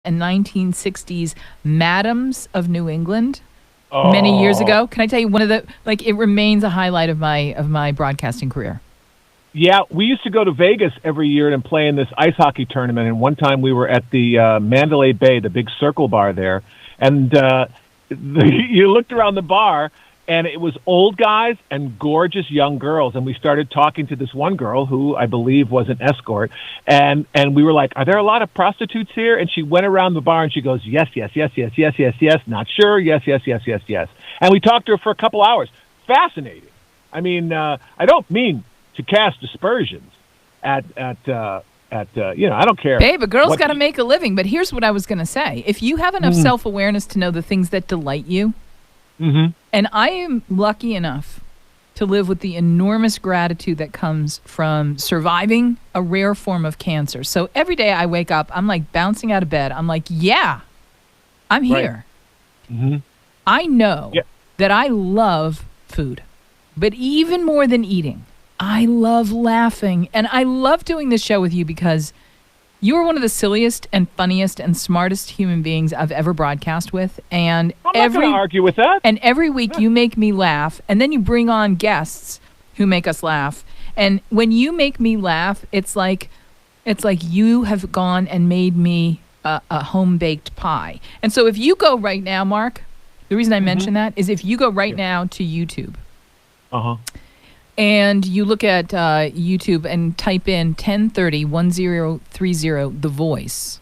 and 1960s madams of New England many years ago. Can I tell you one of the, it remains a highlight of my broadcasting career. Yeah, we used to go to Vegas every year and play in this ice hockey tournament. And one time we were at the Mandalay Bay, the big circle bar there. And you looked around the bar, and it was old guys and gorgeous young girls. And we started talking to this one girl who I believe was an escort. And we were like, are there a lot of prostitutes here? And she went around the bar and she goes, yes, yes, yes, yes, yes, yes, yes. Not sure. Yes, yes, yes, yes, yes. And we talked to her for a couple hours. Fascinating. I mean, I don't mean to cast aspersions at I don't care. Babe, a girl's got to make a living. But here's what I was going to say. If you have enough self-awareness to know the things that delight you, and I am lucky enough to live with the enormous gratitude that comes from surviving a rare form of cancer. So every day I wake up, I'm like bouncing out of bed. I'm like, yeah, I'm here. Right. I know that I love food, but even more than eating, I love laughing. And I love doing this show with you because you are one of the silliest and funniest and smartest human beings I've ever broadcast with. And I'm not going to argue with that. And every week you make me laugh, and then you bring on guests who make us laugh. And when you make me laugh, it's like you have gone and made me a home-baked pie. And so if you go right now, Mark, the reason I mention that is if you go right now to YouTube, and you look at YouTube and type in 1030-1030 The Voice,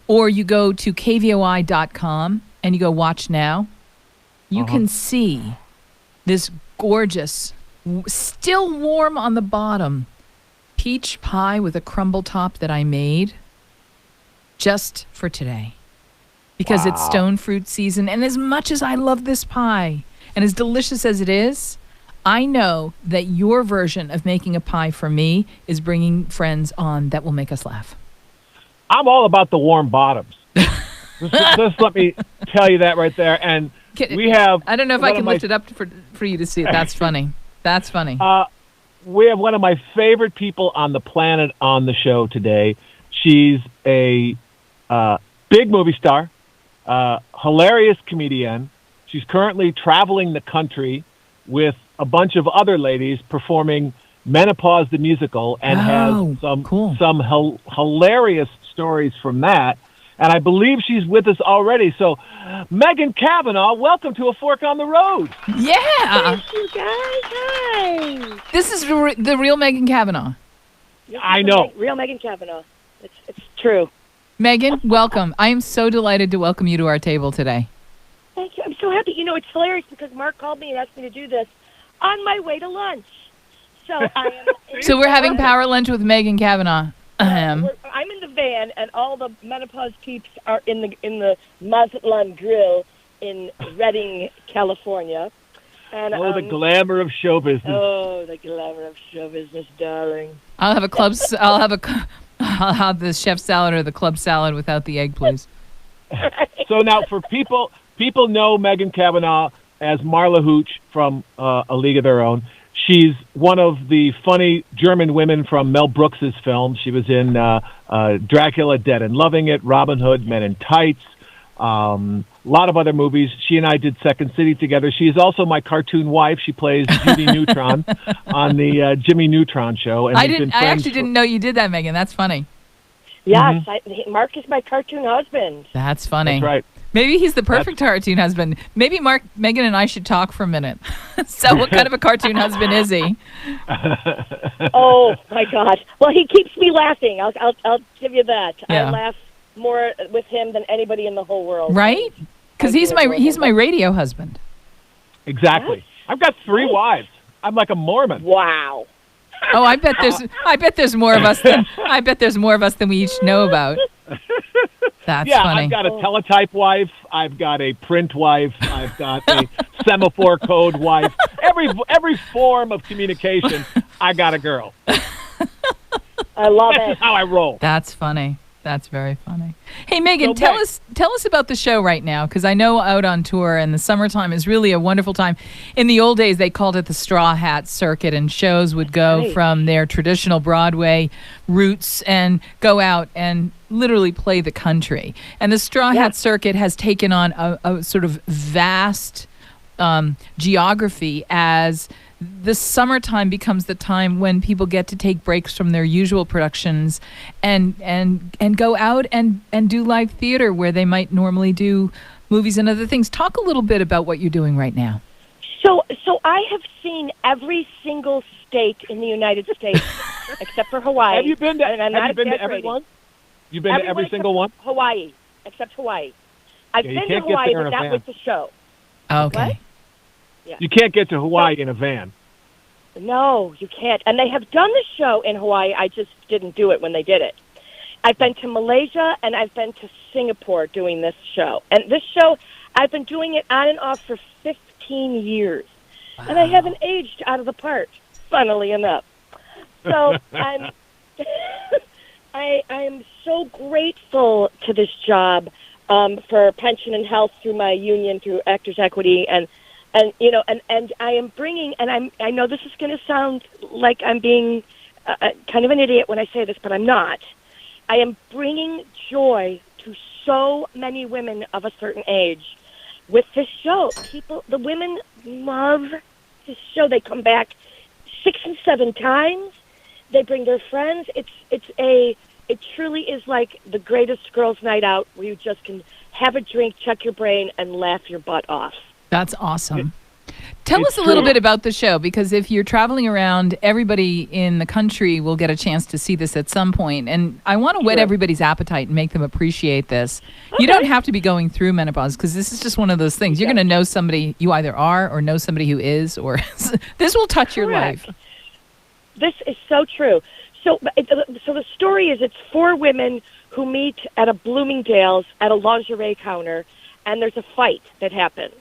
or you go to kvoi.com and you go watch now, you can see this gorgeous, still warm on the bottom, peach pie with a crumble top that I made just for today. Because it's stone fruit season. And as much as I love this pie, and as delicious as it is, I know that your version of making a pie for me is bringing friends on that will make us laugh. I'm all about the warm bottoms. Just let me tell you that right there. And we have... I don't know if I can lift it up for you to see it. That's funny. That's funny. We have one of my favorite people on the planet on the show today. She's a big movie star, hilarious comedian. She's currently traveling the country with a bunch of other ladies performing Menopause the Musical, and has some hilarious stories from that. And I believe she's with us already. So, Megan Cavanaugh, welcome to A Fork on the Road. Yeah. Thank you, guys. Hi. This is the real Megan Cavanaugh. I know. Real Megan Cavanaugh. It's true. Megan, welcome. I am so delighted to welcome you to our table today. Thank you. I'm so happy. You know, it's hilarious because Mark called me and asked me to do this on my way to lunch. So I am. So we're having power lunch with Megan Cavanaugh. I'm in the van, and all the menopause peeps are in the Mazatlan Grill in Redding, California. And, the glamour of show business. Oh, the glamour of show business, darling. I'll have the chef salad or the club salad without the egg, please. So now, for people know Megan Cavanaugh as Marla Hooch from A League of Their Own. She's one of the funny German women from Mel Brooks's films. She was in Dracula, Dead and Loving It, Robin Hood, Men in Tights, a lot of other movies. She and I did Second City together. She is also my cartoon wife. She plays Judy Neutron on the Jimmy Neutron show. And I actually didn't know you did that, Megan. That's funny. Yes, Mark is my cartoon husband. That's funny. That's right. Maybe he's the perfect cartoon husband. Maybe Megan and I should talk for a minute. So what kind of a cartoon husband is he? Oh, my God. Well, he keeps me laughing. I'll give you that. Yeah. I laugh more with him than anybody in the whole world. Right? Because he's my radio husband. Exactly. What? I've got 3 wives. I'm like a Mormon. Wow. Oh, I bet there's more of us than we each know about. That's funny. I've got a teletype wife. I've got a print wife. I've got a semaphore code wife. Every form of communication, I got a girl. I love it. That's how I roll. That's funny. That's very funny. Hey, Megan, tell us about the show right now, because I know out on tour and the summertime is really a wonderful time. In the old days, they called it the Straw Hat Circuit, and shows would go from their traditional Broadway roots and go out and literally play the country. And the Straw Hat Circuit has taken on a sort of vast geography as the summertime becomes the time when people get to take breaks from their usual productions and go out and do live theater where they might normally do movies and other things. Talk a little bit about what you're doing right now. So I have seen every single state in the United States except for Hawaii. Have you been to every one? You've been to every single one? Hawaii, except Hawaii. I've been to Hawaii, but not with the show. Okay. What? Yeah. You can't get to Hawaii in a van. No, you can't. And they have done the show in Hawaii. I just didn't do it when they did it. I've been to Malaysia, and I've been to Singapore doing this show. And this show, I've been doing it on and off for 15 years. Wow. And I haven't aged out of the part, funnily enough. So I am so grateful to this job for pension and health through my union, through Actors Equity, and I am bringing, and I know this is going to sound like I'm being kind of an idiot when I say this, but I'm not. I am bringing joy to so many women of a certain age with this show. The women love this show. They come back 6 and 7 times. They bring their friends. It truly is like the greatest girls' night out, where you just can have a drink, check your brain, and laugh your butt off. That's awesome. Tell us a little bit about the show, because if you're traveling around, everybody in the country will get a chance to see this at some point. And I want to whet everybody's appetite and make them appreciate this. Okay. You don't have to be going through menopause, because this is just one of those things. You're going to know somebody you either are or know somebody who is, or this will touch your life. This is so true. So the story is, it's 4 women who meet at a Bloomingdale's at a lingerie counter, and there's a fight that happens.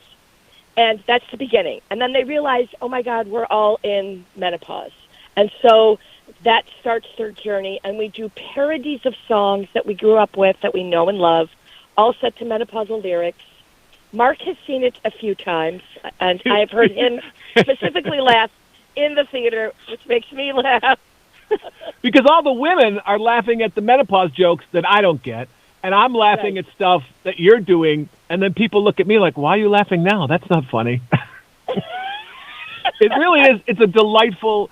And that's the beginning. And then they realize, oh, my God, we're all in menopause. And so that starts their journey. And we do parodies of songs that we grew up with, that we know and love, all set to menopausal lyrics. Mark has seen it a few times, and I have heard him specifically laugh in the theater, which makes me laugh. Because all the women are laughing at the menopause jokes that I don't get, and I'm laughing at stuff that you're doing, and then people look at me like, why are you laughing now? That's not funny. It really is. It's a delightful,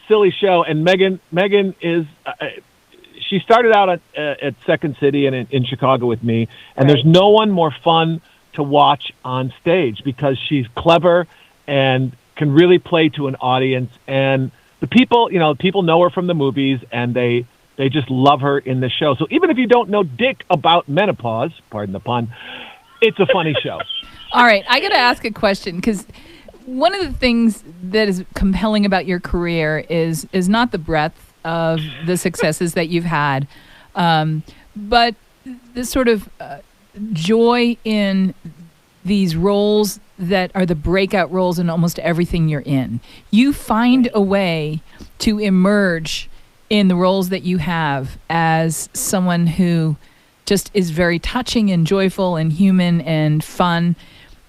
silly show, and Megan is, she started out at Second City and in Chicago with me, and there's no one more fun to watch on stage, because she's clever and can really play to an audience, and the people, people know her from the movies, and they just love her in the show. So even if you don't know dick about menopause, pardon the pun, it's a funny show. All right, I got to ask a question, because one of the things that is compelling about your career is not the breadth of the successes that you've had, but the sort of joy in these roles that are the breakout roles in almost everything you're in. You find a way to emerge in the roles that you have as someone who just is very touching and joyful and human and fun.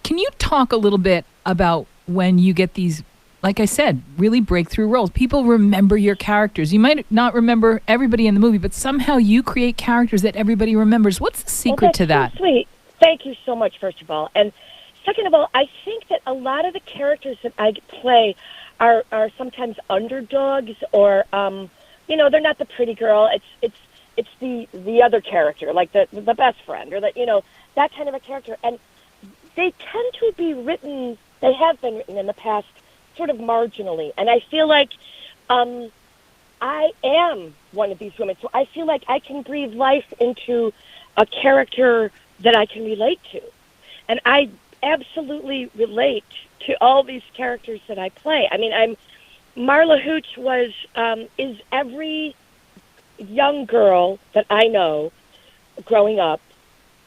Can you talk a little bit about when you get these, like I said, really breakthrough roles? People remember your characters. You might not remember everybody in the movie, but somehow you create characters that everybody remembers. What's the secret to that? So sweet. Thank you so much, first of all. And second of all, I think that a lot of the characters that I play are sometimes underdogs, or they're not the pretty girl. It's the other character, like the best friend, or that kind of a character. And they tend to be written. They have been written in the past, sort of marginally. And I feel like I am one of these women, so I feel like I can breathe life into a character that I can relate to, and I absolutely relate to all these characters that I play. I mean, Marla Hooch is every young girl that I know growing up.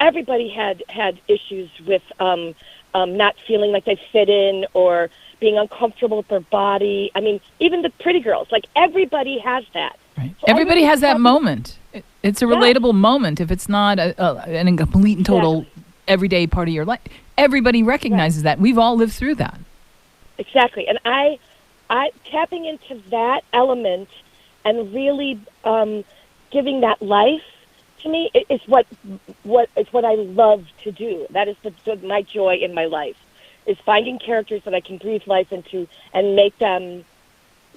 Everybody had issues with not feeling like they fit in, or being uncomfortable with their body. I mean, even the pretty girls, like everybody has that. Right. So Everybody has that moment. It's a relatable moment. If it's not an complete and total everyday part of your life, everybody recognizes that. We've all lived through that. Exactly. And I tapping into that element and really giving that life to me is what I love to do. That is my joy in my life, is finding characters that I can breathe life into and make them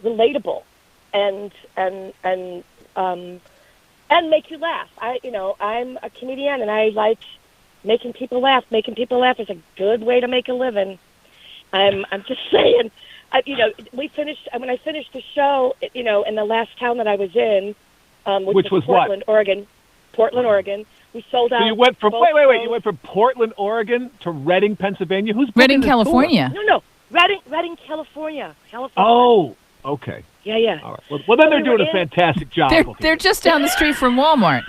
relatable and make you laugh. I'm a comedian and I like making people laugh. Making people laugh is a good way to make a living. I'm just saying. We finished when I finished the show. In the last town that I was in, which was Portland, Oregon. Portland, Oregon. We sold out. So you went from wait. You went from Portland, Oregon to Reading, Pennsylvania. Who's Reading, California? No, Reading, California. Oh, okay. Yeah. All right. Well, then they're doing a fantastic job. They're just down the street from Walmart.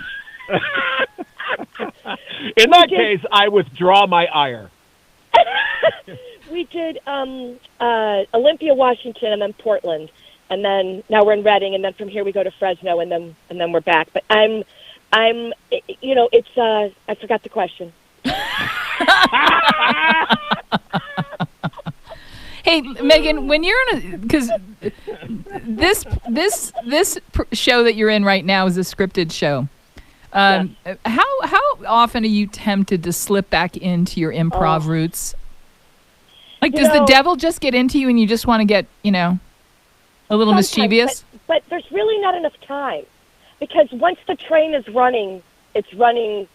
In that case, I withdraw my ire. We did Olympia, Washington, and then Portland, and then now we're in Reading, and then from here we go to Fresno, and then we're back. But I'm it's I forgot the question. Hey, Megan, when you're because this show that you're in right now is a scripted show. How often are you tempted to slip back into your improv roots? Like, does the devil just get into you and you just want to get, a little mischievous? But there's really not enough time, because once the train is running, it's running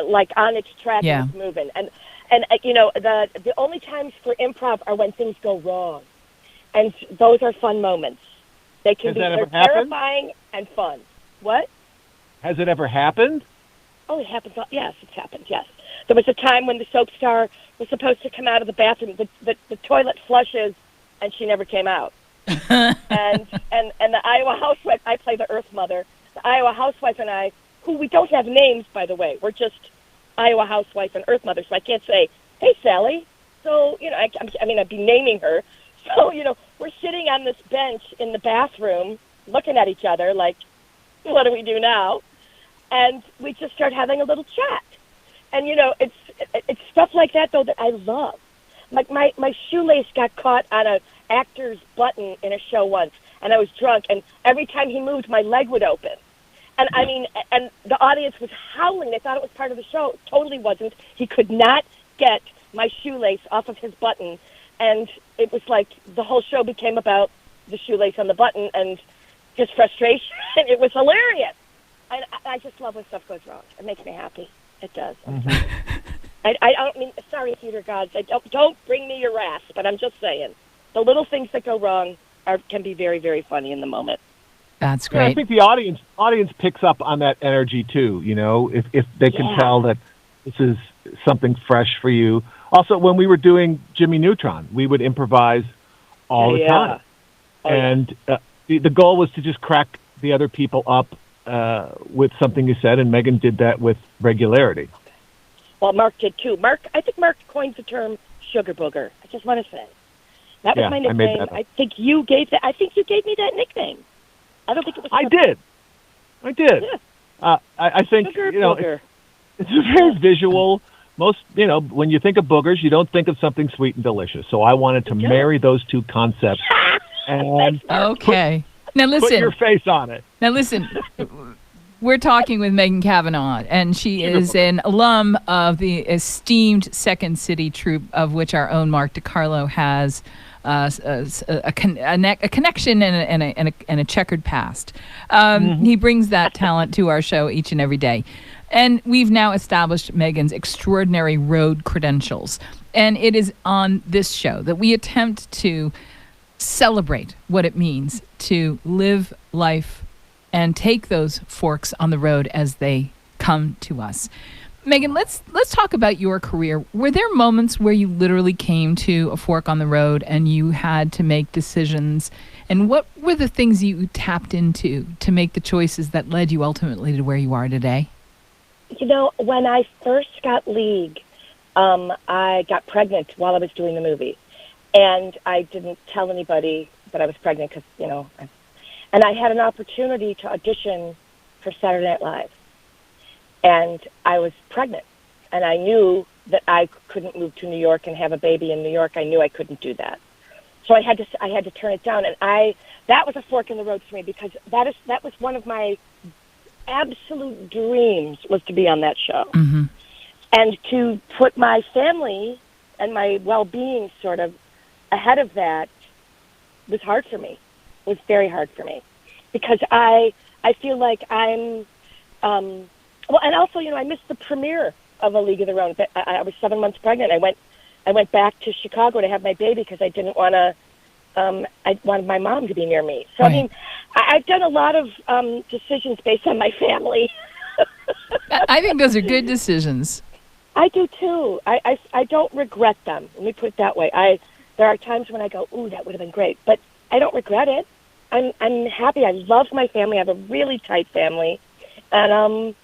like on its track and it's moving. And the only times for improv are when things go wrong, and those are fun moments. They can be terrifying and fun. What? Has it ever happened? Oh, it happens. Yes, it's happened. Yes, there was a time when the soap star was supposed to come out of the bathroom. The toilet flushes, and she never came out. and the Iowa housewife, I play the Earth Mother. The Iowa housewife and I, who we don't have names, by the way, we're just Iowa housewife and Earth Mother, so I can't say, "Hey, Sally." So I'd be naming her. So we're sitting on this bench in the bathroom, looking at each other like, "What do we do now?" And we just start having a little chat. And it's stuff like that though that I love. Like my shoelace got caught on an actor's button in a show once, and I was drunk, and every time he moved, my leg would open. And and the audience was howling. They thought it was part of the show. It totally wasn't. He could not get my shoelace off of his button, and it was like the whole show became about the shoelace on the button and his frustration. It was hilarious. I just love when stuff goes wrong. It makes me happy. It does. I don't mean, sorry, theater gods. Don't bring me your wrath, but I'm just saying, the little things that go wrong can be very, very funny in the moment. That's great. Yeah, I think the audience picks up on that energy too. If they can tell that this is something fresh for you. Also, when we were doing Jimmy Neutron, we would improvise all the time, and the goal was to just crack the other people up with something you said, and Megan did that with regularity. Well, Mark did too. I think Mark coined the term "sugar booger." I just want to say that was my nickname. I think you gave me that nickname. I don't think it was. I did. Yeah. I think it's very visual. Most when you think of boogers, you don't think of something sweet and delicious. So I wanted to marry those two concepts. And now listen. Put your face on it. Now listen. We're talking with Megan Cavanaugh, and she is an alum of the esteemed Second City troupe, of which our own Mark DeCarlo has a connection and a checkered past. He brings that talent to our show each and every day. And we've now established Megan's extraordinary road credentials. And it is on this show that we attempt to celebrate what it means to live life and take those forks on the road as they come to us. Megan, let's talk about your career. Were there moments where you literally came to a fork on the road and you had to make decisions? And what were the things you tapped into to make the choices that led you ultimately to where you are today? When I first got League, I got pregnant while I was doing the movie. And I didn't tell anybody that I was pregnant because, And I had an opportunity to audition for Saturday Night Live. And I was pregnant. And I knew that I couldn't move to New York and have a baby in New York. I knew I couldn't do that. So I had to turn it down. And that was a fork in the road for me, because that was one of my absolute dreams, was to be on that show. Mm-hmm. And to put my family and my well-being sort of ahead of that was hard for me. It was very hard for me, because I feel like I'm well, and also, I missed the premiere of A League of Their Own. I was 7 months pregnant. I went back to Chicago to have my baby because I didn't want to. I wanted my mom to be near me. So, right. I mean, I've done a lot of decisions based on my family. I think those are good decisions. I do too. I don't regret them. Let me put it that way. There are times when I go, ooh, that would have been great, but I don't regret it. I'm happy. I love my family. I have a really tight family, and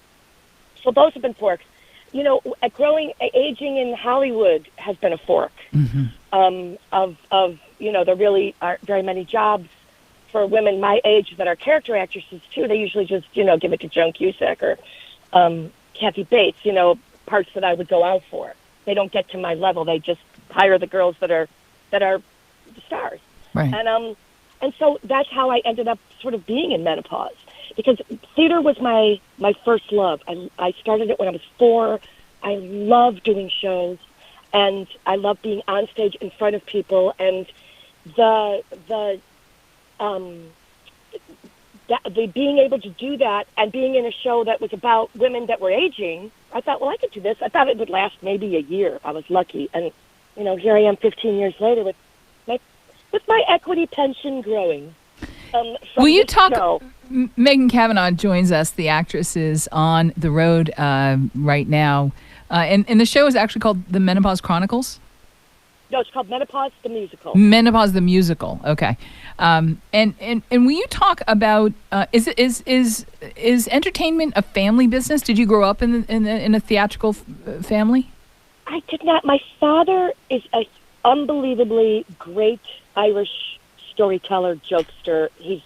so those have been forks. Aging in Hollywood has been a fork. Mm-hmm. There really aren't very many jobs for women my age that are character actresses too. They usually just, give it to Joan Cusack or Kathy Bates, parts that I would go out for. They don't get to my level. They just hire the girls that are the stars. Right. And so that's how I ended up sort of being in menopause, because theater was my first love. I started it when I was 4. I love doing shows, and I love being on stage in front of people, and the being able to do that and being in a show that was about women that were aging. I thought, well, I could do this. I thought it would last maybe a year. I was lucky, and here I am 15 years later with my equity pension growing. Will you talk? Megan Cavanaugh joins us. The actress is on the road right now, and the show is actually called The Menopause Chronicles. No, it's called Menopause the Musical. Menopause the Musical. Okay, and will you talk about is entertainment a family business? Did you grow up in a theatrical family? I did not. My father is an unbelievably great Irish storyteller, jokester. He's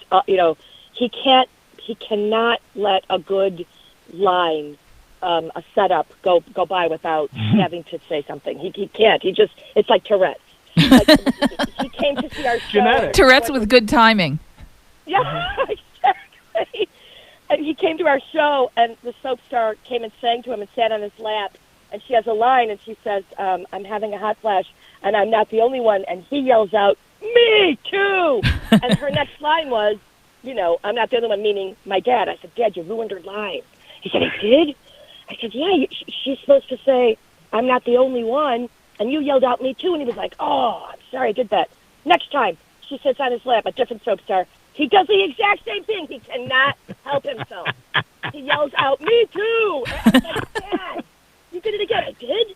he cannot let a good line, a setup go by without having to say something. He can't. It's like Tourette's. He came to see our show. Genetic. Tourette's with good timing. Yeah, exactly. And he came to our show, and the soap star came and sang to him and sat on his lap. And she has a line, and she says, I'm having a hot flash, and I'm not the only one. And he yells out, me too! And her next line was, I'm not the only one, meaning my dad. I said, Dad, you ruined her line. He said, I did? I said, yeah, she's supposed to say, I'm not the only one, and you yelled out me too. And he was like, oh, I'm sorry I did that. Next time, she sits on his lap, a different soap star. He does the exact same thing. He cannot help himself. He yells out, me too! And I was like, Dad, you did it again. I did?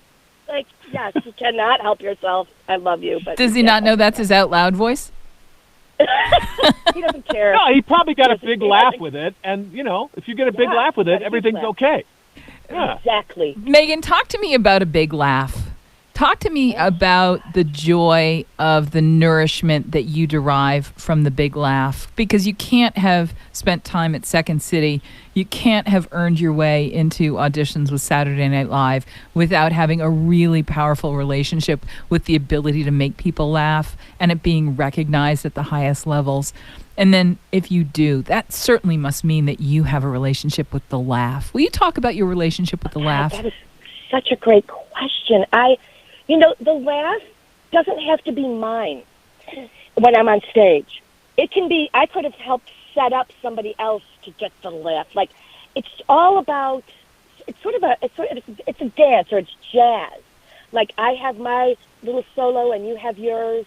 Like, yes, you cannot help yourself. I love you. But does he not know that's his out loud voice? He doesn't care. No, he probably got a big laugh with it, and if you get a big laugh with it, everything's okay. Yeah. Exactly. Megan, talk to me about a big laugh. Talk to me about the joy of the nourishment that you derive from the big laugh, because you can't have spent time at Second City. You can't have earned your way into auditions with Saturday Night Live without having a really powerful relationship with the ability to make people laugh and it being recognized at the highest levels. And then if you do, that certainly must mean that you have a relationship with the laugh. Will you talk about your relationship with the laugh? That is such a great question. The laugh doesn't have to be mine when I'm on stage. It can be, I could have helped set up somebody else to get the laugh. Like, it's all about, it's a dance, or it's jazz. Like, I have my little solo and you have yours.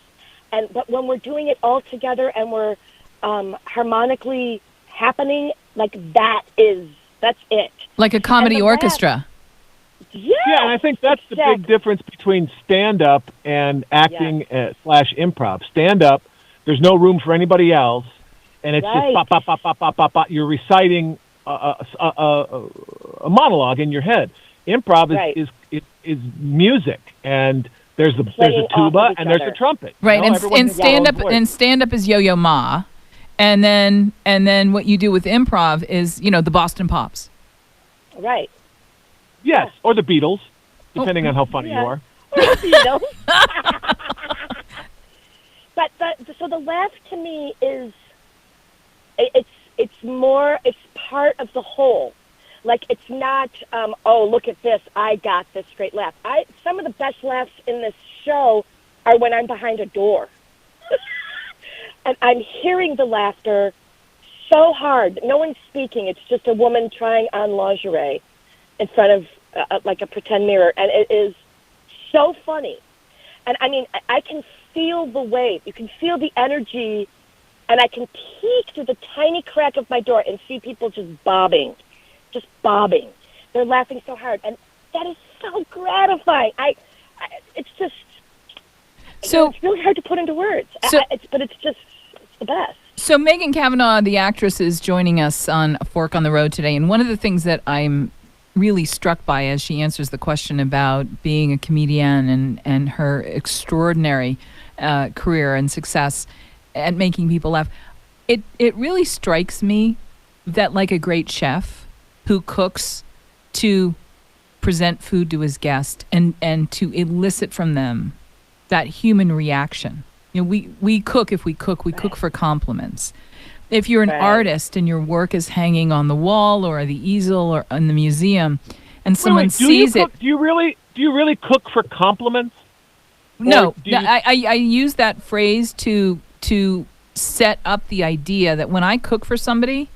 But when we're doing it all together and we're harmonically happening, like, that's it. Like a comedy orchestra. Yeah, and I think that's the big difference between stand-up and acting / improv. Stand-up, there's no room for anybody else, and it's just pop, pop, pop, pop, pop, pop, pop. You're reciting a monologue in your head. Improv is music, and there's a tuba and there's a trumpet. Right, and stand-up is Yo-Yo Ma. And then what you do with improv is, the Boston Pops. Right. Yes, or the Beatles, depending on how funny you are. Or the Beatles. But so the laugh to me is, it's part of the whole. Like, it's not, oh, look at this, I got this great laugh. Some of the best laughs in this show are when I'm behind a door. And I'm hearing the laughter so hard. No one's speaking. It's just a woman trying on lingerie in front of, like, a pretend mirror. And it is so funny. And, I mean, I can feel the wave. You can feel the energy. And I can peek through the tiny crack of my door and see people just bobbing. They're laughing so hard, and that is so gratifying. It's just, it's really hard to put into words. It's the best. So Megan Cavanaugh, the actress, is joining us on A Fork on the Road today, and one of the things that I'm really struck by as she answers the question about being a comedian and her extraordinary career and success at making people laugh, it really strikes me that, like a great chef who cooks to present food to his guest and to elicit from them that human reaction. We cook if we cook. We cook for compliments. If you're an artist and your work is hanging on the wall or the easel or in the museum, and someone sees it, do you really cook for compliments? No, I use that phrase to set up the idea that when I cook for somebody,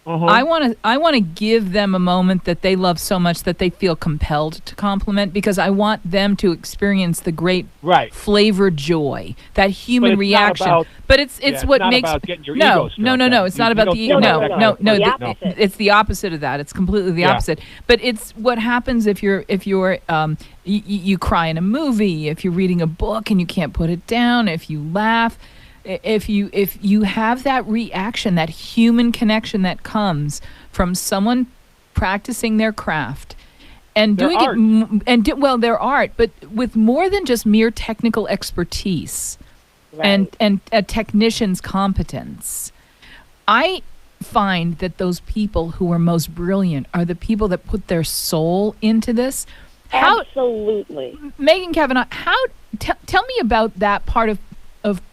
I want to give them a moment that they love so much that they feel compelled to compliment, because I want them to experience the great flavor joy, that human reaction. But it's what makes about getting your no. ego stroked. It's not about the ego. No. It's the opposite of that. It's completely the opposite. But it's what happens if you cry in a movie, if you're reading a book and you can't put it down, if you laugh. If you have that reaction, that human connection that comes from someone practicing their craft and doing it, their art, but with more than just mere technical expertise and a technician's competence, I find that those people who are most brilliant are the people that put their soul into this. Absolutely. Megan Cavanaugh, tell me about that part of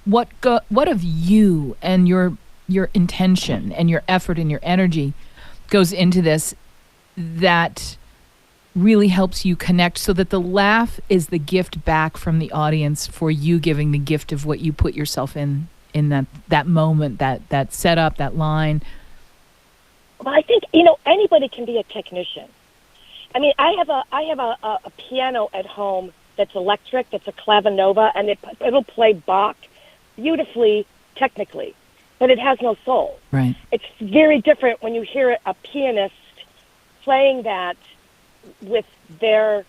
what of you and your intention and your effort and your energy goes into this that really helps you connect, so that the laugh is the gift back from the audience for you giving the gift of what you put yourself in that moment, that setup, that line. Well, I think anybody can be a technician. I mean, I have a piano at home that's electric, that's a clavinova, and it'll play Bach beautifully, technically, but it has no soul. Right. It's very different when you hear a pianist playing that with their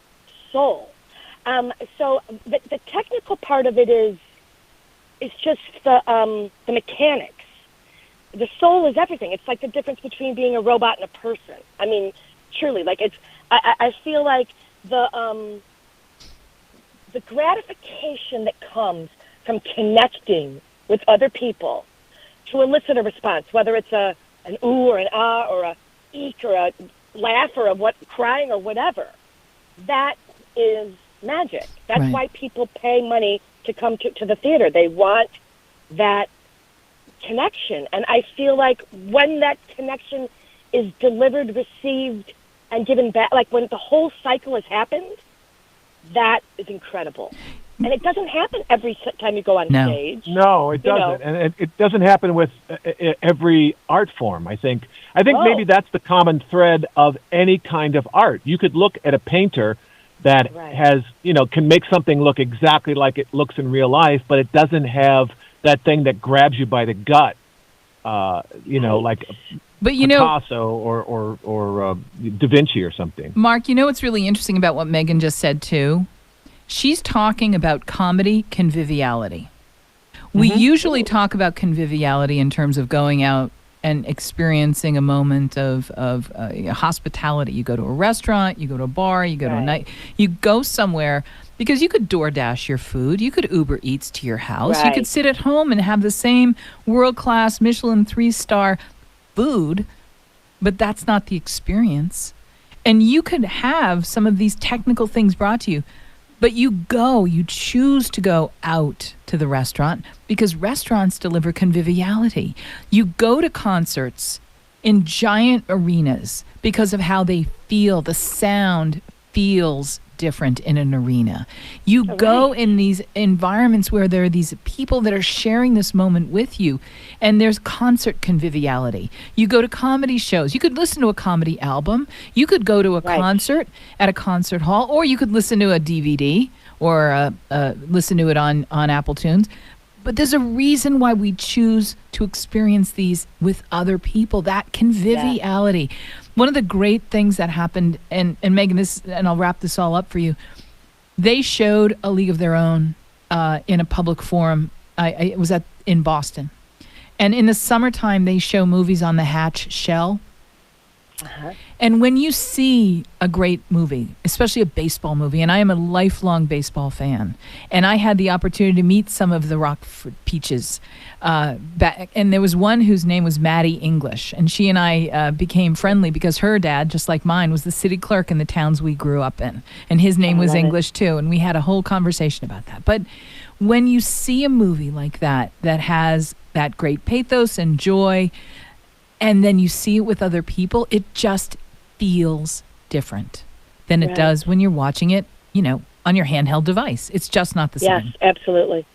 soul. So the technical part of it is just the mechanics. The soul is everything. It's like the difference between being a robot and a person. I mean, truly, like I feel like the gratification that comes from connecting with other people to elicit a response, whether it's an ooh or an ah or a eek or a laugh or a crying or whatever, that is magic. That's why people pay money to come to the theater. They want that connection. And I feel like when that connection is delivered, received, and given back, like when the whole cycle has happened, that is incredible. And it doesn't happen every time you go on stage. No, it doesn't. And it doesn't happen with every art form, I think. Maybe that's the common thread of any kind of art. You could look at a painter that has, can make something look exactly like it looks in real life, but it doesn't have that thing that grabs you by the gut, like Picasso or Da Vinci or something. Mark, what's really interesting about what Megan just said, too? She's talking about comedy conviviality. We usually talk about conviviality in terms of going out and experiencing a moment of hospitality. You go to a restaurant, you go to a bar, you go to a night, you go somewhere because you could DoorDash your food, you could Uber Eats to your house, you could sit at home and have the same world-class Michelin 3-star food, but that's not the experience. And you could have some of these technical things brought to you, but you choose to go out to the restaurant because restaurants deliver conviviality. You go to concerts in giant arenas because of how they feel. The sound feels different in an arena. You go in these environments where there are these people that are sharing this moment with you, and there's concert conviviality. You go to comedy shows. You could listen to a comedy album. You could go to a concert at a concert hall, or you could listen to a DVD or listen to it on Apple Tunes. But there's a reason why we choose to experience these with other people, that conviviality. One of the great things that happened, and Megan, and I'll wrap this all up for you, they showed A League of Their Own in a public forum. It was in Boston. And in the summertime, they show movies on the Hatch shell. And when you see a great movie, especially a baseball movie, and I am a lifelong baseball fan, and I had the opportunity to meet some of the Rockford Peaches, and there was one whose name was Maddie English, and she and I became friendly because her dad, just like mine, was the city clerk in the towns we grew up in, and his name was English too, and we had a whole conversation about that. But when you see a movie like that has that great pathos and joy, and then you see it with other people, it just feels different than it does when you're watching it, on your handheld device. It's just not the same. Yes, absolutely.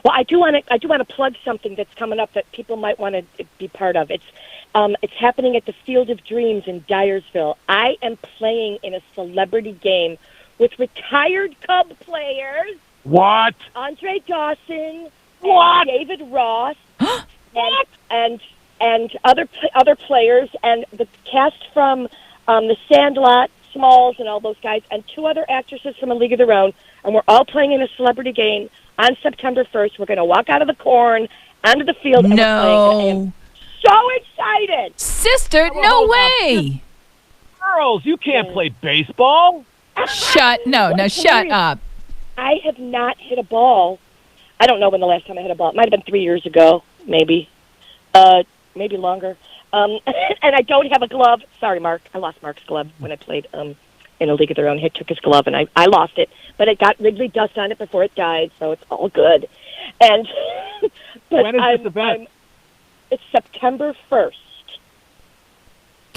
Well, I do want to plug something that's coming up that people might want to be part of. It's happening at the Field of Dreams in Dyersville. I am playing in a celebrity game with retired Cub players. What? Andre Dawson. What? And David Ross. and other players, and the cast from The Sandlot, Smalls, and all those guys, and 2 other actresses from A League of Their Own, and we're all playing in a celebrity game on September 1st. We're going to walk out of the corn onto the field, and we're playing. And I am so excited! Sister, no way! Girls, you can't play baseball. Shut up. I have not hit a ball. I don't know when the last time I hit a ball. It might have been 3 years ago, maybe. Maybe longer. And I don't have a glove. Sorry, Mark. I lost Mark's glove when I played in A League of Their Own. He took his glove, and I lost it. But it got Wrigley dust on it before it died, so it's all good. And but when is this event? It's September 1st.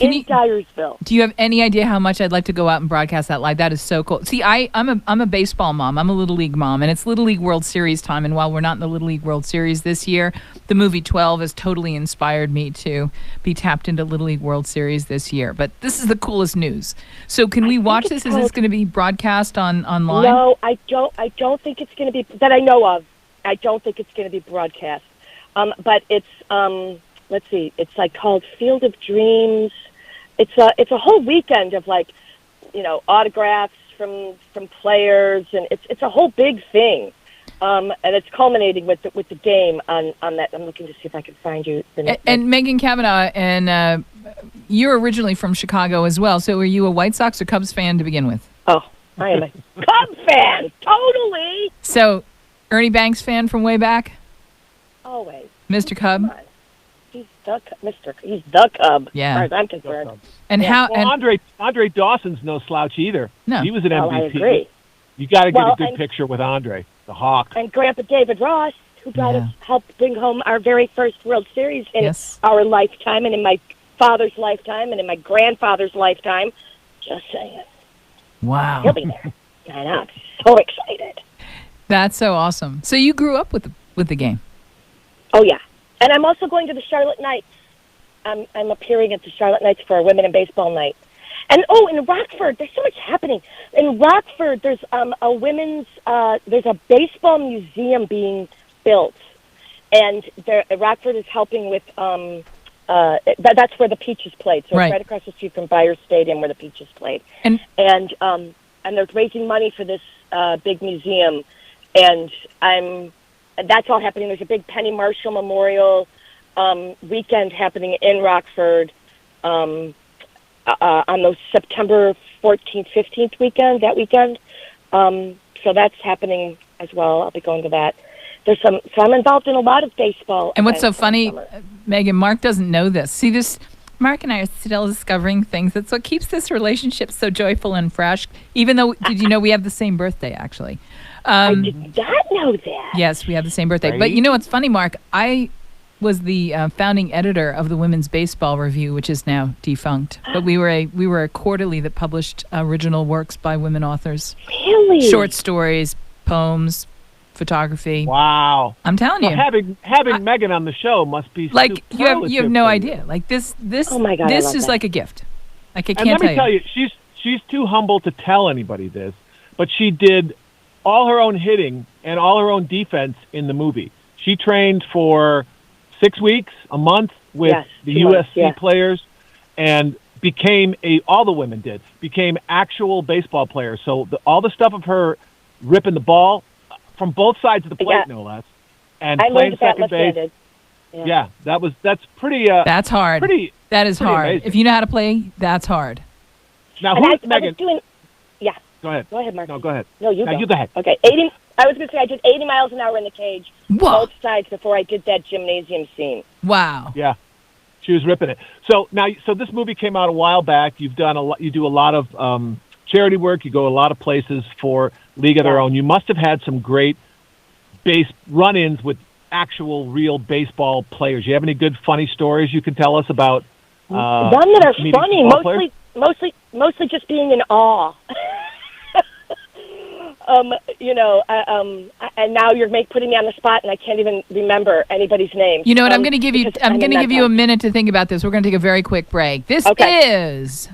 in Dyersville. Do you have any idea how much I'd like to go out and broadcast that live? That is so cool. See, I'm a baseball mom. I'm a Little League mom, and it's Little League World Series time. And while we're not in the Little League World Series this year, the movie 12 has totally inspired me to be tapped into Little League World Series this year. But this is the coolest news. So can we watch this? Is this going to be broadcast online? No, I don't think it's going to be, that I know of. I don't think it's going to be broadcast. But it's let's see, it's like called Field of Dreams. It's a whole weekend of autographs from players, and it's a whole big thing. And it's culminating with the game on that. I'm looking to see if I can find you the next. And Megan Kavanaugh, and you're originally from Chicago as well. So were you a White Sox or Cubs fan to begin with? Oh, I am a Cubs fan, totally. So, Ernie Banks fan from way back? Always. Mr. Cub? He's the Cub, yeah, as far as I'm concerned. And yeah. how? Well, Andre Dawson's no slouch either. No. He was an MVP. I agree. You got to get a good picture with Andre, the Hawk. And Grandpa David Ross, who helped bring home our very first World Series in our lifetime, and in my father's lifetime, and in my grandfather's lifetime. Just saying. Wow. He'll be there. I know. I'm so excited. That's so awesome. So you grew up with the game. Oh, yeah. And I'm also going to the Charlotte Knights. I'm appearing at the Charlotte Knights for a Women in Baseball night. And, in Rockford, there's so much happening. In Rockford, there's there's a baseball museum being built. And Rockford is helping with, that's where the Peaches played. So it's right across the street from Byers Stadium where the Peaches played. And they're raising money for this big museum. And that's all happening. There's a big Penny Marshall memorial weekend happening in Rockford on those September 14th, 15th that weekend. So that's happening as well. I'll be going to that. So I'm involved in a lot of baseball. And what's so funny, Megan, Mark doesn't know this. See, Mark and I are still discovering things. That's what keeps this relationship so joyful and fresh. Even though, did you know we have the same birthday, actually? I did not know that. Yes, we have the same birthday. Right. But you know what's funny, Mark? I was the founding editor of the Women's Baseball Review, which is now defunct. But we were a quarterly that published original works by women authors. Really? Short stories, poems, photography. Wow. I'm telling So you. having Megan on the show must be Like you have no superlative for idea. Like this Oh my God, I this love is that. like a gift. Like I And can't let me tell you, she's too humble to tell anybody this, but she did all her own hitting and all her own defense in the movie. She trained for 6 weeks, a month with Yes, the 2 months, USC yeah. players, and all the women became actual baseball players. So all the stuff of her ripping the ball from both sides of the plate, Yeah. no less, and I playing learned that second base. left-handed. Yeah, that's pretty. That's hard. Pretty. That is pretty hard. amazing. If you know how to play, that's hard. Now, And who's I Megan? was doing, yeah. Go ahead. Go ahead, Mark. No, go ahead. No, you No, go. you go ahead. Okay, I was going to say I did 80 miles an hour in the cage, Whoa. both sides, before I did that gymnasium scene. Wow. Yeah, she was ripping it. So this movie came out a while back. You've done a lot. You do a lot of charity work. You go a lot of places for League of Their Yeah. Own. You must have had some great base run-ins with actual, real baseball players. You have any good, funny stories you can tell us about? None that are meeting funny. football players? Mostly just being in awe. And now you're putting me on the spot, and I can't even remember anybody's name. You know what? I'm going to give you. because I'm in going to that give you a time. minute to think about this. We're going to take a very quick break. This Okay. is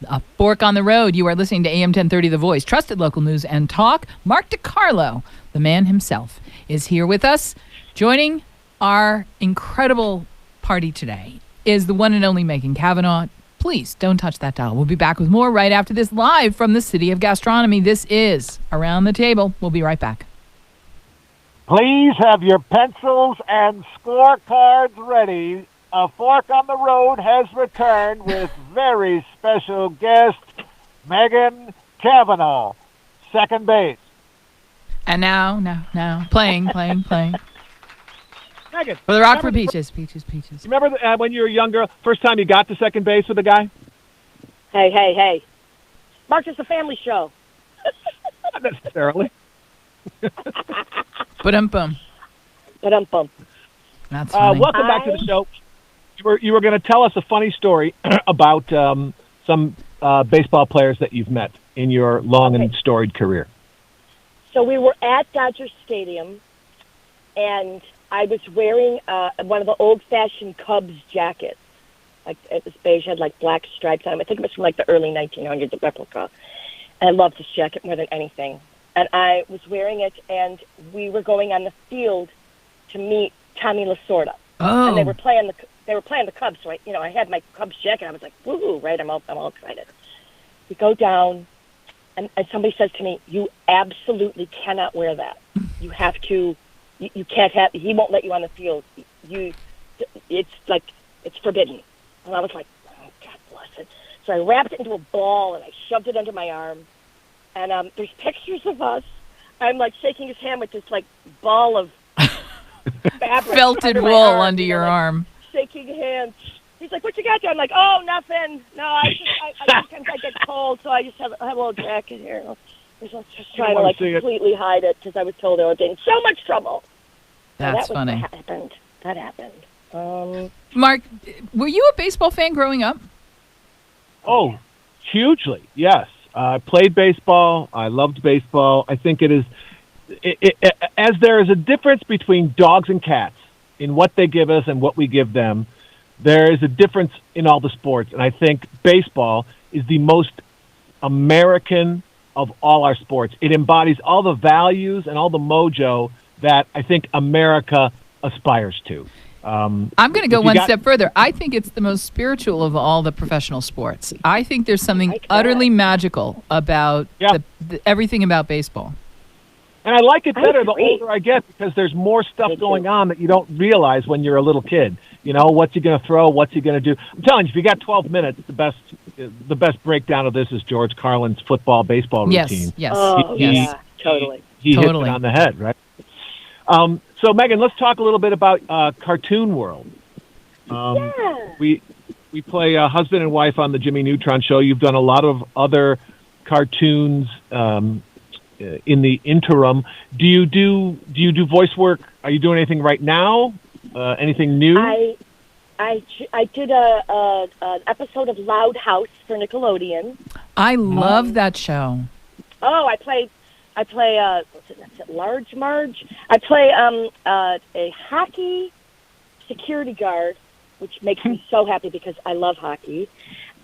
a Fork on the Road. You are listening to AM 1030 The Voice, trusted local news and talk. Mark DeCarlo, the man himself, is here with us. Joining our incredible party today is the one and only Megan Kavanaugh. Please don't touch that dial. We'll be back with more right after this, live from the City of Gastronomy. This is Around the Table. We'll be right back. Please have your pencils and scorecards ready. A Fork on the Road has returned with very special guest, Megan Kavanaugh, second base. And now, playing. Megan, For the Rockford Peaches. remember when you were a young girl, first time you got to second base with a guy? Hey. Mark, it's a family show. Not necessarily. Ba-dum-bum. Ba-dum-bum. That's funny. Welcome back to the show. You were going to tell us a funny story about some baseball players that you've met in your long and storied career. So we were at Dodger Stadium, and I was wearing one of the old-fashioned Cubs jackets. Like it was beige, had like black stripes on it. I think it was from like the early 1900s, the replica. And I loved this jacket more than anything. And I was wearing it, and we were going on the field to meet Tommy Lasorda. Oh. And they were playing the Cubs. So I had my Cubs jacket. I was like, woo, right? I'm all excited. We go down, and somebody says to me, "You absolutely cannot wear that. You have to. You can't have. He won't let you on the field. It's forbidden." And I was like, "Oh, God bless it." So I wrapped it into a ball and I shoved it under my arm. And there's pictures of us. I'm like shaking his hand with this like ball of fabric, Felted under my wool arm, under your like, arm. shaking hands. He's like, "What you got there?" I'm like, "Oh, nothing. No, I sometimes I get cold, so I just have a little jacket here." I was just trying to wanna see it. completely hide it because I was told I would get in so much trouble. That's that funny. That happened. Mark, were you a baseball fan growing up? Oh, hugely, yes. I played baseball. I loved baseball. I think it is, as there is a difference between dogs and cats in what they give us and what we give them, there is a difference in all the sports. And I think baseball is the most American of all our sports. It embodies all the values and all the mojo that I think America aspires to. I'm going to go one step further. I think it's the most spiritual of all the professional sports. I think there's something Like that. utterly magical about everything about baseball. And I like it better the agree. older I get because there's more stuff Me too. going on that you don't realize when you're a little kid. You know, what's he going to throw? What's he going to do? I'm telling you, if you got 12 minutes, the best breakdown of this is George Carlin's football, baseball routine. Yes. Oh, He- yeah, totally. He hits Totally. it on the head, right? So, Megan, let's talk a little bit about Cartoon World. Yeah. We play husband and wife on the Jimmy Neutron show. You've done a lot of other cartoons in the interim. Do you do voice work? Are you doing anything right now? Anything new? I did an episode of Loud House for Nickelodeon. I love that show. Oh, I play what's it, Large Marge. I play a hockey security guard, which makes me so happy because I love hockey.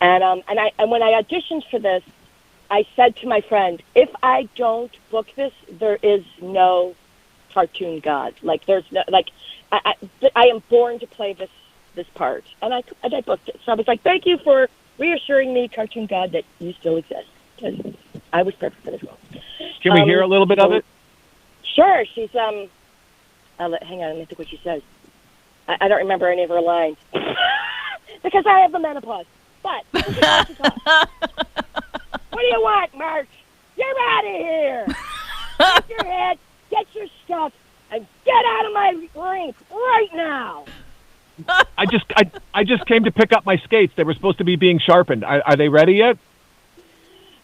And when I auditioned for this, I said to my friend, if I don't book this, there is no cartoon god. Like there's no I am born to play this part, and I booked it. So I was like, thank you for reassuring me, cartoon god, that you still exist, because I was perfect for this role. Can we hear a little bit of it? Sure. She's hang on, let me think what she says. I don't remember any of her lines because I have the menopause. But this is how she talks. What do you want, March? You're out of here. Get your head, get your stuff, and get out of my rink right now. I just came to pick up my skates. They were supposed to be being sharpened. Are they ready yet?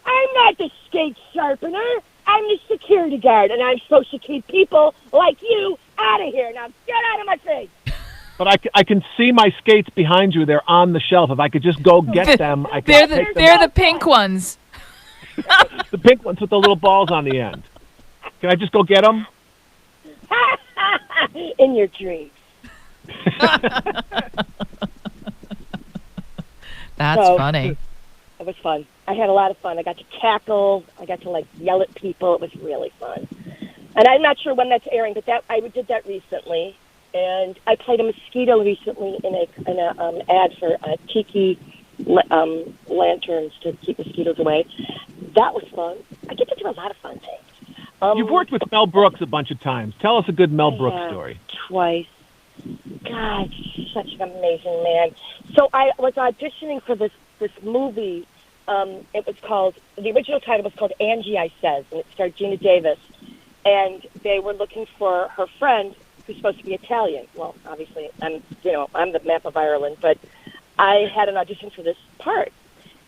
I'm not the skate sharpener. I'm the security guard, and I'm supposed to keep people like you out of here. Now get out of my face. But I can see my skates behind you. They're on the shelf. If I could just go get them, I could take them. They're the pink ones. The pink ones with the little balls on the end. Can I just go get them? In your dreams. That's funny. It was fun. I had a lot of fun. I got to cackle. I got to yell at people. It was really fun. And I'm not sure when that's airing, but I did that recently. And I played a mosquito recently in a ad for tiki lanterns to keep mosquitoes away. That was fun. I get to do a lot of fun things. You've worked with Mel Brooks a bunch of times. Tell us a good Mel Brooks story. Twice. God, he's such an amazing man. So I was auditioning for this movie. It was called, the original title was called Angie, I Says, and it starred Gina Davis. And they were looking for her friend who's supposed to be Italian. Well, obviously, I'm the map of Ireland, but I had an audition for this part.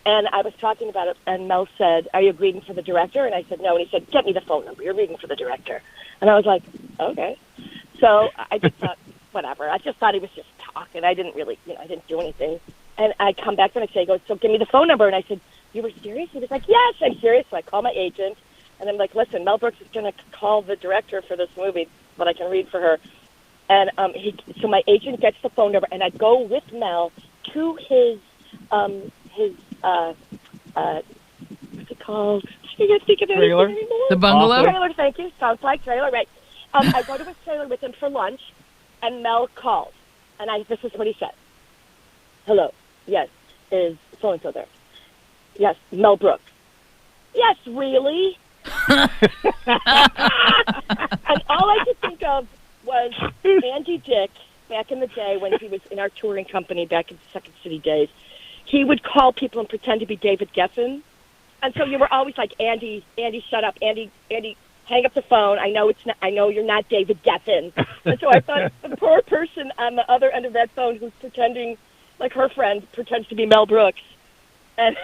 And I was talking about it, and Mel said, are you reading for the director? And I said, no. And he said, get me the phone number. You're reading for the director. And I was like, okay. So I just thought, whatever. I just thought he was just talking. I didn't really, I didn't do anything. And I come back the next day, he goes, so give me the phone number. And I said, you were serious? He was like, yes, I'm serious. So I call my agent, and I'm like, listen, Mel Brooks is going to call the director for this movie, but I can read for her. And so my agent gets the phone number, and I go with Mel to his what's it called? I can't think of anything Trailer? anymore. The bungalow? Trailer, thank you. Sounds like trailer, right. I go to his trailer with him for lunch, and Mel calls. And this is what he said. Hello. Yes. Is so-and-so there? Yes. Mel Brooks. Yes, really? And all I could think of was Andy Dick back in the day when he was in our touring company back in the Second City days. He would call people and pretend to be David Geffen. And so you were always like, Andy, shut up. Andy, hang up the phone. I know you're not David Geffen. And so I thought the poor person on the other end of that phone who's pretending, like her friend pretends to be Mel Brooks. And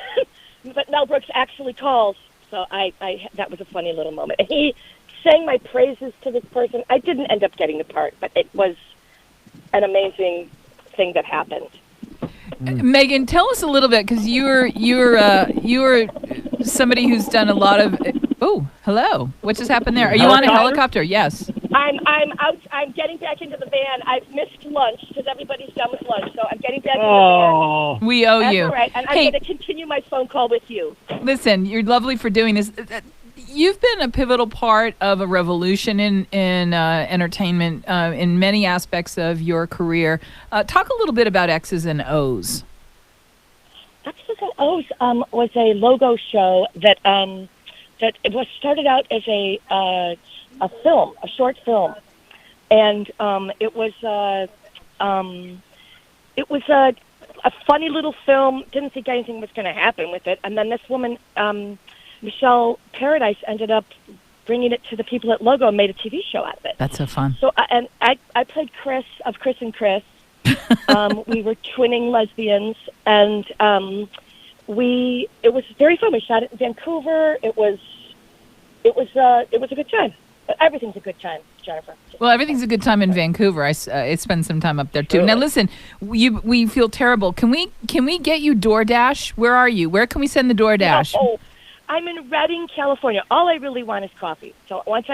but Mel Brooks actually calls. So that was a funny little moment. And he sang my praises to this person. I didn't end up getting the part, but it was an amazing thing that happened. Megan, tell us a little bit, because you're somebody who's done a lot of. Oh, hello! What just happened there? Are you on a helicopter? Yes. I'm out. I'm getting back into the van. I've missed lunch because everybody's done with lunch, so I'm getting back into the van. We owe That's you. all right, and I'm going to continue my phone call with you. Listen, you're lovely for doing this. You've been a pivotal part of a revolution in entertainment in many aspects of your career. Talk a little bit about X's and O's. X's and O's was a logo show that that it was started out as a film, a short film, and it was a funny little film. Didn't think anything was going to happen with it, and then this woman, Michelle Paradise, ended up bringing it to the people at Logo and made a TV show out of it. That's so fun. So, and I played Chris of Chris and Chris. We were twinning lesbians, and it was very fun. We shot it in Vancouver. It was a good time. Everything's a good time, Jennifer. Well, everything's a good time in Vancouver. I spent some time up there too. Really? Now, listen, we feel terrible. Can we get you DoorDash? Where are you? Where can we send the DoorDash? Oh, I'm in Redding, California. All I really want is coffee. So once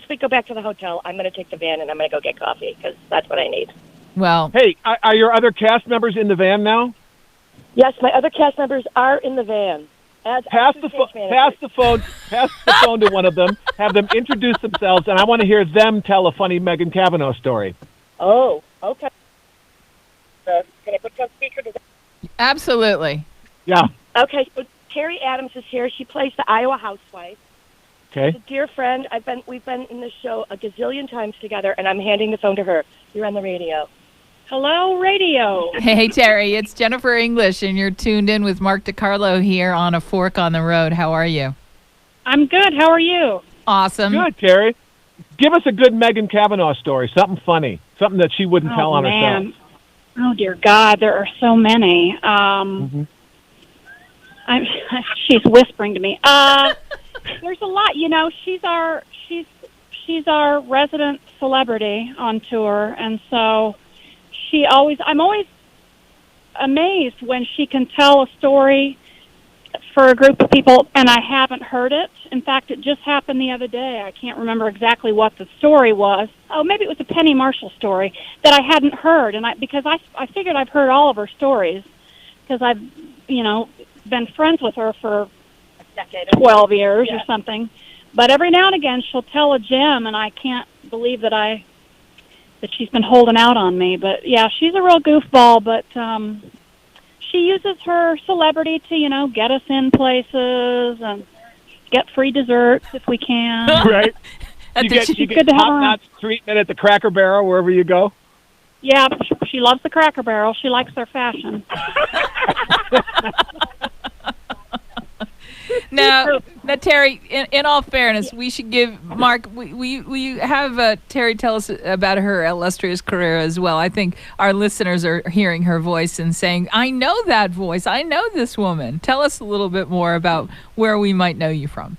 we go back to the hotel, I'm going to take the van and I'm going to go get coffee because that's what I need. Well, Hey, are your other cast members in the van now? Yes, my other cast members are in the van. Pass the phone to one of them. Have them introduce themselves, and I want to hear them tell a funny Megan Cavanaugh story. Oh, okay. Can I put you on speaker? absolutely. Yeah. Okay, so Terry Adams is here. She plays the Iowa housewife. Okay. She's a dear friend. We've been in this show a gazillion times together, and I'm handing the phone to her. You're on the radio. Hello, radio. Hey, Terry, it's Jennifer English, and you're tuned in with Mark DeCarlo here on A Fork on the Road. How are you? I'm good. How are you? Awesome. Good, Terry. Give us a good Megan Cavanaugh story, something funny, something that she wouldn't tell on herself. Oh, dear God, there are so many. She's whispering to me. There's a lot. You know, she's our resident celebrity on tour, and so I'm always amazed when she can tell a story for a group of people, and I haven't heard it. In fact, it just happened the other day. I can't remember exactly what the story was. Oh, maybe it was a Penny Marshall story that I hadn't heard, and because I figured I've heard all of her stories because I've, been friends with her for A decade. 12 years or something. But every now and again, she'll tell a gem, and I can't believe that she's been holding out on me. But yeah, she's a real goofball. But she uses her celebrity to, get us in places and get free desserts if we can. Right. You get top-notch treatment at the Cracker Barrel wherever you go? Yeah, she loves the Cracker Barrel. She likes their fashion. Now, Terry, in all fairness, we should give Mark. We have Terry tell us about her illustrious career as well. I think our listeners are hearing her voice and saying, "I know that voice. I know this woman." Tell us a little bit more about where we might know you from.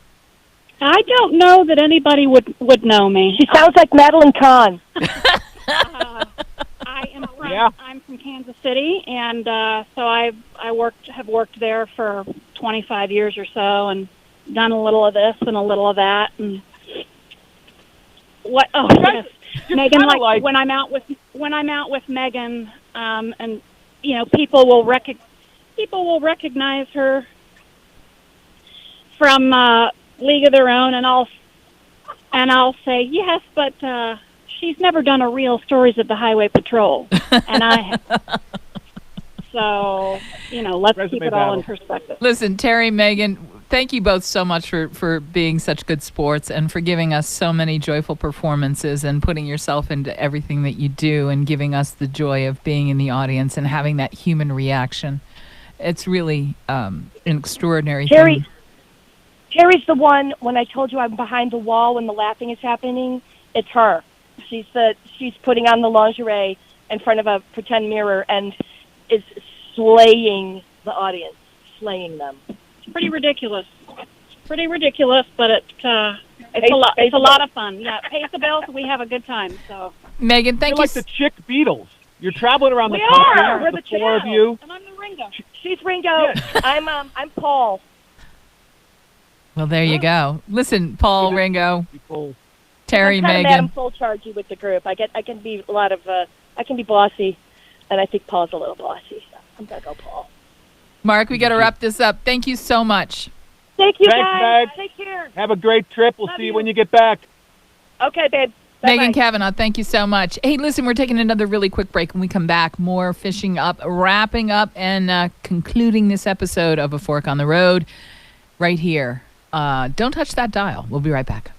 I don't know that anybody would know me. She sounds like Madeline Kahn. I'm from Kansas City, and so I have worked there for 25 years or so, and done a little of this and a little of that. And what? Oh, yes, Megan. Like when I'm out with Megan, and people will recognize her from League of Their Own, and I'll say yes, but. She's never done a real Stories of the Highway Patrol, and I have. So, let's keep it all in perspective. Listen, Terry, Megan, thank you both so much for being such good sports and for giving us so many joyful performances and putting yourself into everything that you do and giving us the joy of being in the audience and having that human reaction. It's really an extraordinary thing. Terry's the one, when I told you I'm behind the wall when the laughing is happening, it's her. She's putting on the lingerie in front of a pretend mirror and is slaying the audience, slaying them. It's pretty ridiculous. But it's a lot of fun. Yeah, it pays the bills. We have a good time. So, Megan, thank you. You're like the Chick Beatles. You're traveling around the country. We're the four of you. And I'm the Ringo. She's Ringo. Yeah. I'm Paul. Well, there you go. Listen, Paul, Ringo. Terry, Megan. I'm full chargey with the group. I can be I can be bossy, and I think Paul's a little bossy. So I'm gonna go Paul. Mark, we got to wrap this up. Thank you so much. Thank you, Thanks, guys. Meg. Take care. Have a great trip. We'll see you when you get back. Okay, babe. Bye-bye. Megan Cavanaugh, thank you so much. Hey, listen, we're taking another really quick break. When we come back, more fishing up, wrapping up, and concluding this episode of A Fork on the Road right here Don't touch that dial. We'll be right back.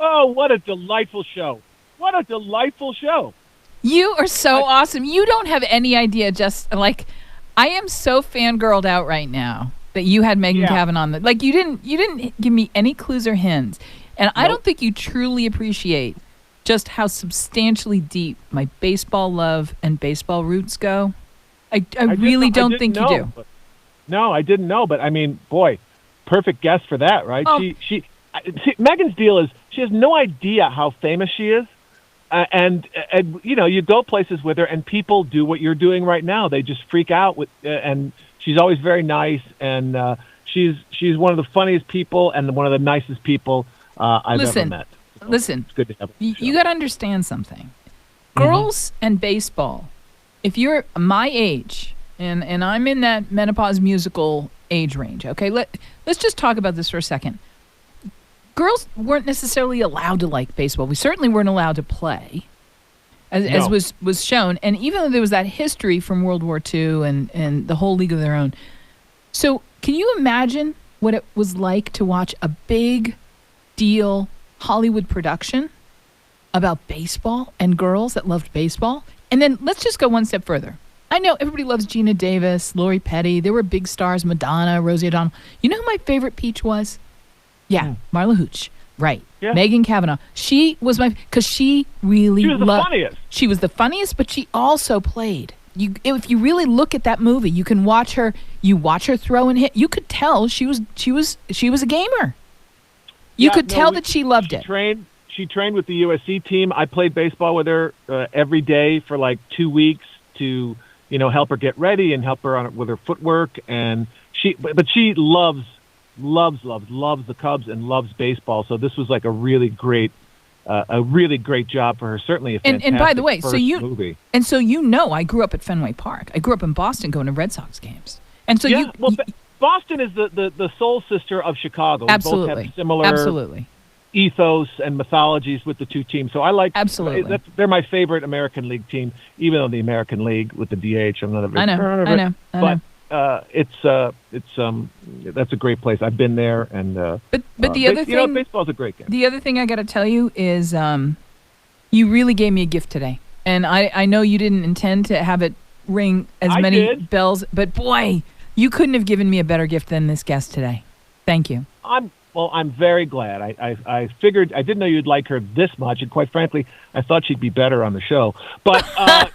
Oh, what a delightful show. What a delightful show. You are so awesome. You don't have any idea. Just like, I am so fangirled out right now that you had Megan Cavan on. Like, you didn't give me any clues or hints. And I don't think you truly appreciate just how substantially deep my baseball love and baseball roots go. I really don't think you do. No, I didn't know. But, I mean, boy, perfect guess for that, right? Oh. See, Megan's deal is she has no idea how famous she is. And you know, you go places with her, and people do what you're doing right now. They just freak out and she's always very nice, and she's one of the funniest people and one of the nicest people I've ever met. So listen, it's good to have her. You got to understand something. Girls and baseball. If you're my age, and I'm in that menopause musical age range, okay. Let's just talk about this for a second. Girls weren't necessarily allowed to like baseball. We certainly weren't allowed to play, as was shown. And even though there was that history from World War II and the whole League of Their Own. So can you imagine what it was like to watch a big deal Hollywood production about baseball and girls that loved baseball? And then let's just go one step further. I know everybody loves Gina Davis, Lori Petty. There were big stars, Madonna, Rosie O'Donnell. You know who my favorite peach was? Yeah, Marla Hooch. Right. Yeah. Megan Cavanaugh. She was because she really She was the funniest. She was the funniest, but she also played. If you really look at that movie, you can watch her. You watch her throw and hit. You could tell she was a gamer. You could tell that she loved it. She trained with the USC team. I played baseball with her every day for like 2 weeks to help her get ready and help her with her footwork. And she loves the Cubs and loves baseball. So this was like a really great job for her. Certainly a fantastic and by the way, first movie. And so I grew up at Fenway Park. I grew up in Boston going to Red Sox games. And so Boston is the soul sister of Chicago. Absolutely. We both have similar ethos and mythologies with the two teams. So I like absolutely. They're my favorite American League team, even though the American League with the DH, I'm not a big fan of it. I know. That's a great place. I've been there, and but the other thing, baseball's a great game. The other thing I got to tell you is, you really gave me a gift today, and I know you didn't intend to have it ring as many bells, but boy, you couldn't have given me a better gift than this guest today. Thank you. I'm very glad. I figured I didn't know you'd like her this much, and quite frankly, I thought she'd be better on the show. But I'm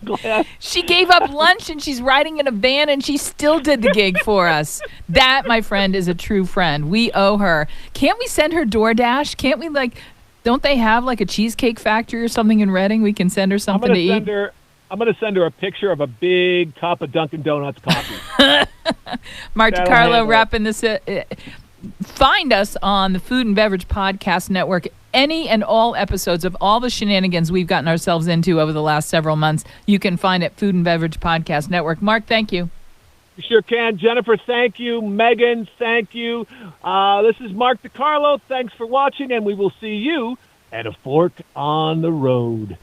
glad. She gave up lunch and she's riding in a van and she still did the gig for us. That, my friend, is a true friend. We owe her. Can't we send her DoorDash? Can't we don't they have like a cheesecake factory or something in Reading? We can send her something to eat. I'm going to send her a picture of a big cup of Dunkin' Donuts coffee. Mark DeCarlo wrapping this. Find us on the Food and Beverage Podcast Network. Any and all episodes of all the shenanigans we've gotten ourselves into over the last several months, you can find at Food and Beverage Podcast Network. Mark, thank you. You sure can. Jennifer, thank you. Megan, thank you. This is Mark DeCarlo. Thanks for watching, and we will see you at A Fork on the Road.